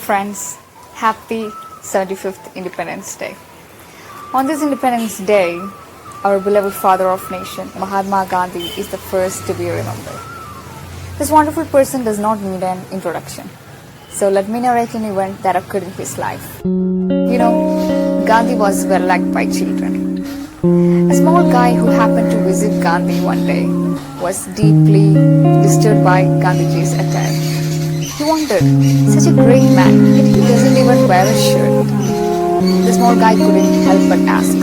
friends, happy 75th Independence Day. On this Independence Day, our beloved father of nation, Mahatma Gandhi, is the first to be remembered. This wonderful person does not need an introduction. So let me narrate an event that occurred in his life. Gandhi was well liked by children. A small guy who happened to visit Gandhi one day was deeply disturbed by Gandhiji's attire. He wondered, such a great man, yet he doesn't even wear a shirt. The small guy couldn't help but ask,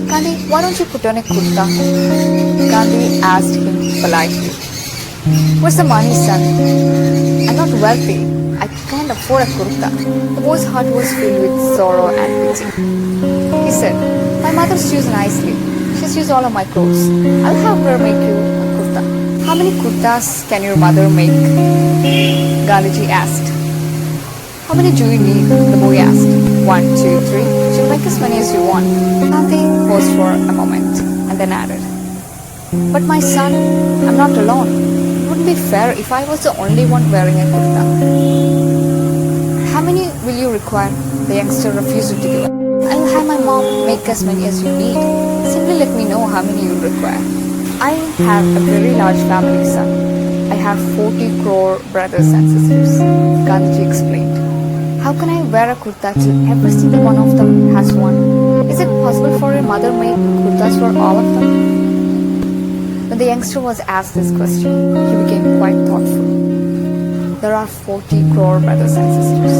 Gandhi, why don't you put on a kurta? Gandhi asked him politely, what's the money, son? I'm not wealthy. I can't afford a kurta. The boy's heart was filled with sorrow and pity. He said, my mother sews nicely. She sews all of my clothes. I'll have her make you a kurta. How many kurtas can your mother make? Gandhiji asked. How many do you need? The boy asked. 1, 2, 3. She'll make as many as you want. Gandhi paused for a moment and then added, but my son, I'm not alone. It wouldn't be fair if I was the only one wearing a kurta. How many will you require? The youngster refused to give up. I'll have my mom make as many as you need. Simply let me know how many you'll require. I have a very large family, son. I have 40 crore brothers and sisters. Gandhiji explained. How can I wear a kurta till every single one of them has one? Is it possible for your mother to make kurtas for all of them? When the youngster was asked this question, he became quite thoughtful. There are 40 crore brothers and sisters.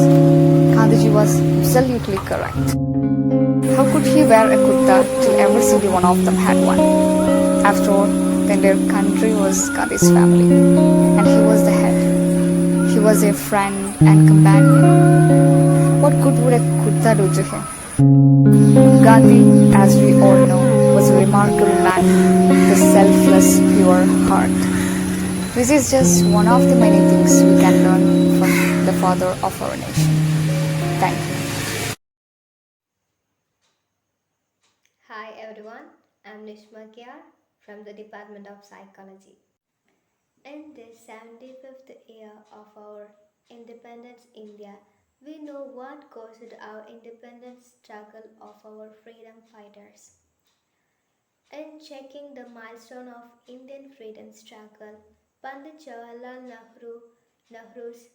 Gandhiji was absolutely correct. How could he wear a kurta till every single one of them had one? After all, the entire country was Gandhi's family, and he was the head. He was a friend and companion. What good would a kurta do to him? Gandhi, as we all know, was a remarkable man with a selfless, pure heart. This is just one of the many things we can learn from the father of our nation. Thank you. Hi everyone, I'm Lakshya from the Department of Psychology. In this 75th year of our independence India, we know what caused our independence struggle of our freedom fighters. In checking the milestone of Indian freedom struggle, Pandit Jawaharlal Nehru's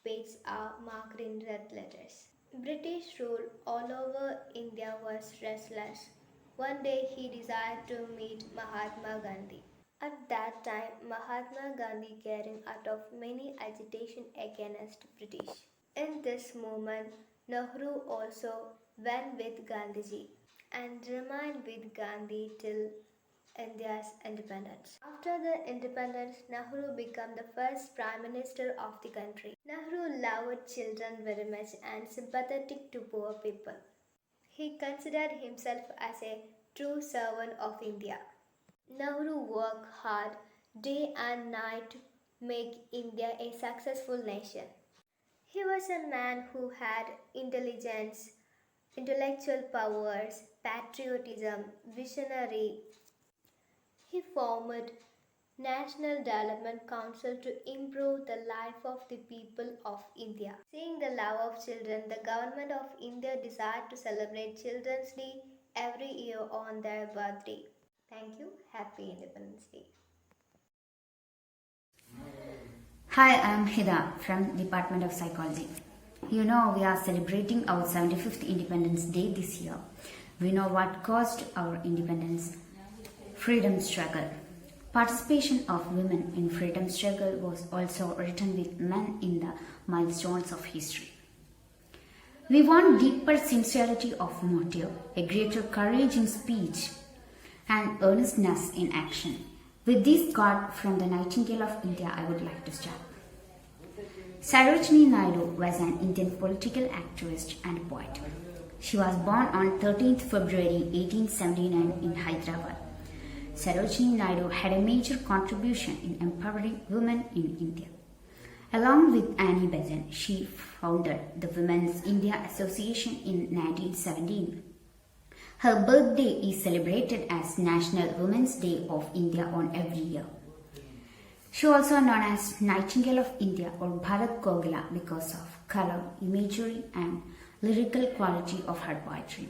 dates are marked in red letters. British rule all over India was restless. One day he desired to meet Mahatma Gandhi. At that time, Mahatma Gandhi carrying out of many agitation against British. In this moment, Nehru also went with Gandhiji and remained with Gandhi till India's independence. After the independence, Nehru became the first Prime Minister of the country. Nehru loved children very much and sympathetic to poor people. He considered himself as a true servant of India. Nehru worked hard day and night to make India a successful nation. He was a man who had intelligence, intellectual powers, patriotism, visionary. He formed National Development Council to improve the life of the people of India. Seeing the love of children, the government of India desired to celebrate Children's Day every year on their birthday. Thank you. Happy Independence Day. Hi, I'm Hida from Department of Psychology. We are celebrating our 75th Independence Day this year. We know what caused our independence. Freedom struggle. Participation of women in freedom struggle was also written with men in the milestones of history. We want deeper sincerity of motive, a greater courage in speech, and earnestness in action. With this quote from the Nightingale of India, I would like to start. Sarojini Naidu was an Indian political activist and poet. She was born on 13th February 1879 in Hyderabad. Sarojini Naidu had a major contribution in empowering women in India. Along with Annie Besant, she founded the Women's India Association in 1917. Her birthday is celebrated as National Women's Day of India on every year. She also known as Nightingale of India or Bharat Kogila because of color, imagery, and lyrical quality of her poetry.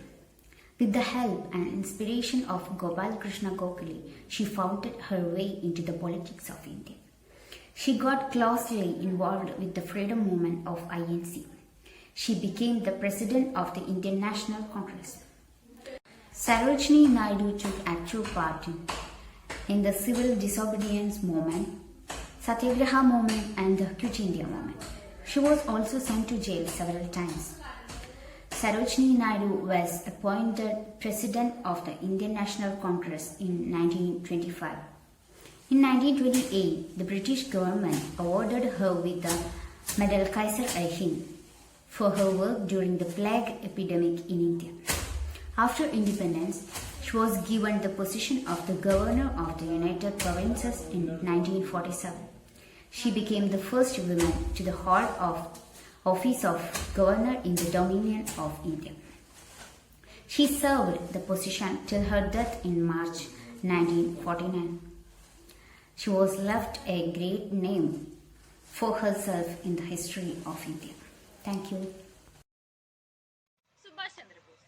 With the help and inspiration of Gopal Krishna Gokhale, she found her way into the politics of India. She got closely involved with the freedom movement of INC. She became the president of the Indian National Congress. Sarojini Naidu took active part in the civil disobedience movement, Satyagraha movement, and the Quit India movement. She was also sent to jail several times. Sarojini Naidu was appointed president of the Indian National Congress in 1925. In 1928, the British government awarded her with the Medal Kaiser-i-Hind for her work during the plague epidemic in India. After independence, she was given the position of the Governor of the United Provinces in 1947. She became the first woman to hold of office of Governor in the Dominion of India. She served the position till her death in March 1949. She was left a great name for herself in the history of India. Thank you. Subhash Chandra Bose.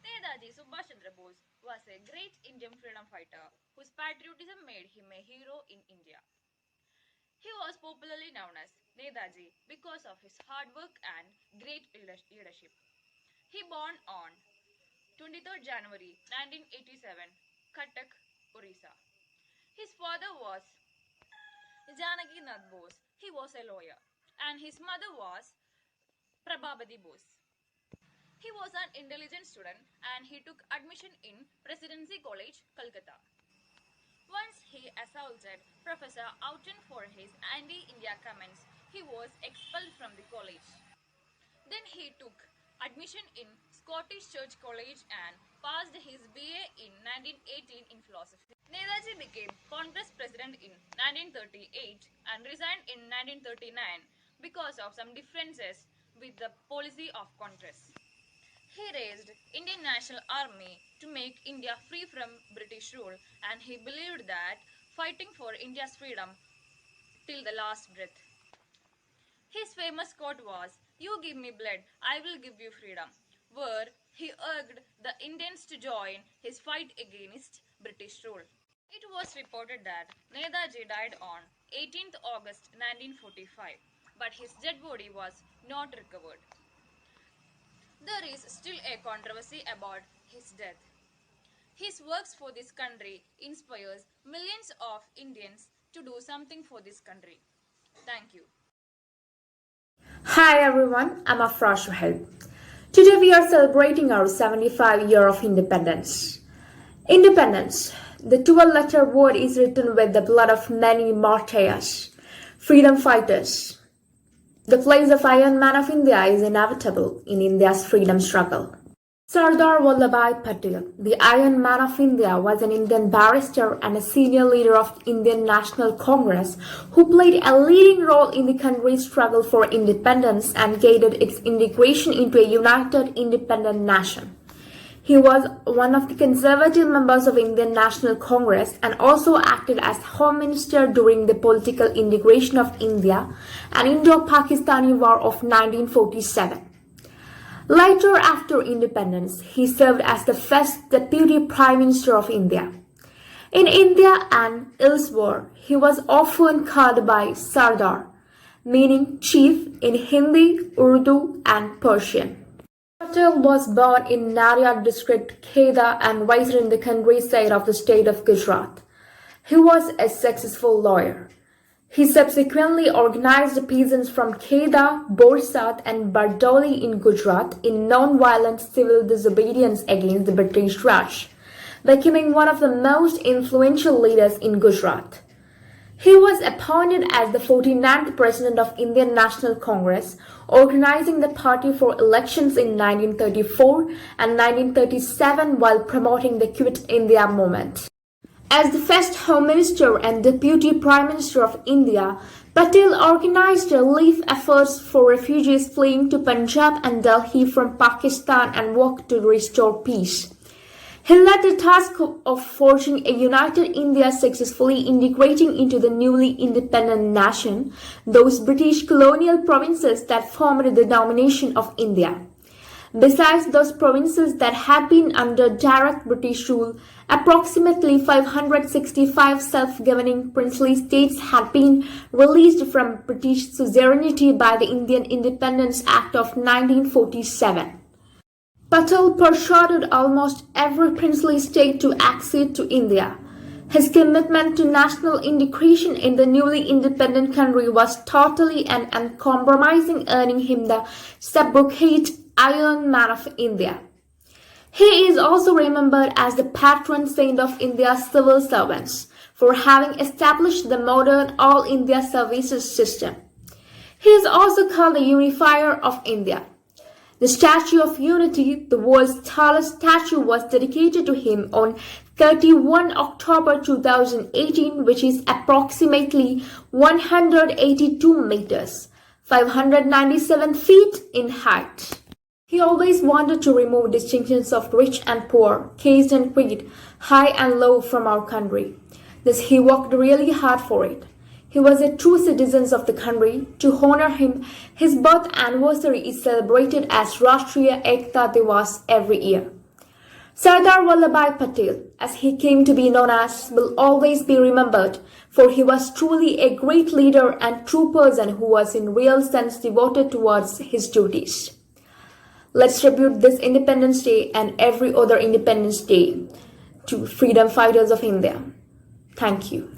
Netaji Subhash Chandra Bose was a great Indian freedom fighter whose patriotism made him a hero in India. He was popularly known as Netaji because of his hard work and great leadership. He born on 23rd January 1987, Cuttack, Orissa. His father was Janaki Nath Bose. He was a lawyer, and his mother was Prabhabati Bose. He was an intelligent student and he took admission in Presidency College, Calcutta. Once he assaulted Professor Watan for his anti-India comments, he was expelled from the college. Then he took admission in Scottish Church College and passed his BA in 1918 in philosophy. Netaji became Congress president in 1938 and resigned in 1939 because of some differences with the policy of Congress. He raised Indian National Army to make India free from British rule, and he believed that fighting for India's freedom till the last breath. His famous quote was, "You give me blood, I will give you freedom," where he urged the Indians to join his fight against British rule. It was reported that Netaji died on 18th August 1945, but his dead body was not recovered. There is still a controversy about his death. His works for this country inspires millions of Indians to do something for this country. Thank you. Hi everyone, I'm Afra Shoaib. Today we are celebrating our 75 year of independence. Independence, the 12-letter word, is written with the blood of many martyrs, freedom fighters. The place of Iron Man of India is inevitable in India's freedom struggle. Sardar Vallabhbhai Patel, the Iron Man of India, was an Indian barrister and a senior leader of the Indian National Congress who played a leading role in the country's struggle for independence and guided its integration into a united independent nation. He was one of the conservative members of Indian National Congress and also acted as Home Minister during the political integration of India and Indo-Pakistani War of 1947. Later, after independence, he served as the first Deputy Prime Minister of India. In India and elsewhere, he was often called by Sardar, meaning chief in Hindi, Urdu and Persian. Patel was born in Nadiad district, Kheda, and raised in the countryside of the state of Gujarat. He was a successful lawyer. He subsequently organized the peasants from Kheda, Borsat and Bardoli in Gujarat in non-violent civil disobedience against the British Raj, becoming one of the most influential leaders in Gujarat. He was appointed as the 49th President of Indian National Congress, organizing the party for elections in 1934 and 1937 while promoting the Quit India movement. As the first Home Minister and Deputy Prime Minister of India, Patel organized relief efforts for refugees fleeing to Punjab and Delhi from Pakistan and worked to restore peace. He led the task of forging a united India, successfully integrating into the newly independent nation those British colonial provinces that formed the domination of India. Besides those provinces that had been under direct British rule, approximately 565 self-governing princely states had been released from British suzerainty by the Indian Independence Act of 1947. Patel persuaded almost every princely state to accede to India. His commitment to national integration in the newly independent country was totally and uncompromising, earning him the sobriquet Iron Man of India. He is also remembered as the patron saint of India's civil servants for having established the modern All India Services system. He is also called the Unifier of India. The Statue of Unity, the world's tallest statue, was dedicated to him on 31 October 2018, which is approximately 182 meters, 597 feet in height. He always wanted to remove distinctions of rich and poor, caste and creed, high and low from our country. Thus he worked really hard for it. He was a true citizen of the country. To honor him, his birth anniversary is celebrated as Rashtriya Ekta Divas every year. Sardar Vallabhbhai Patel, as he came to be known as, will always be remembered, for he was truly a great leader and true person who was in real sense devoted towards his duties. Let's tribute this Independence Day and every other Independence Day to freedom fighters of India. Thank you.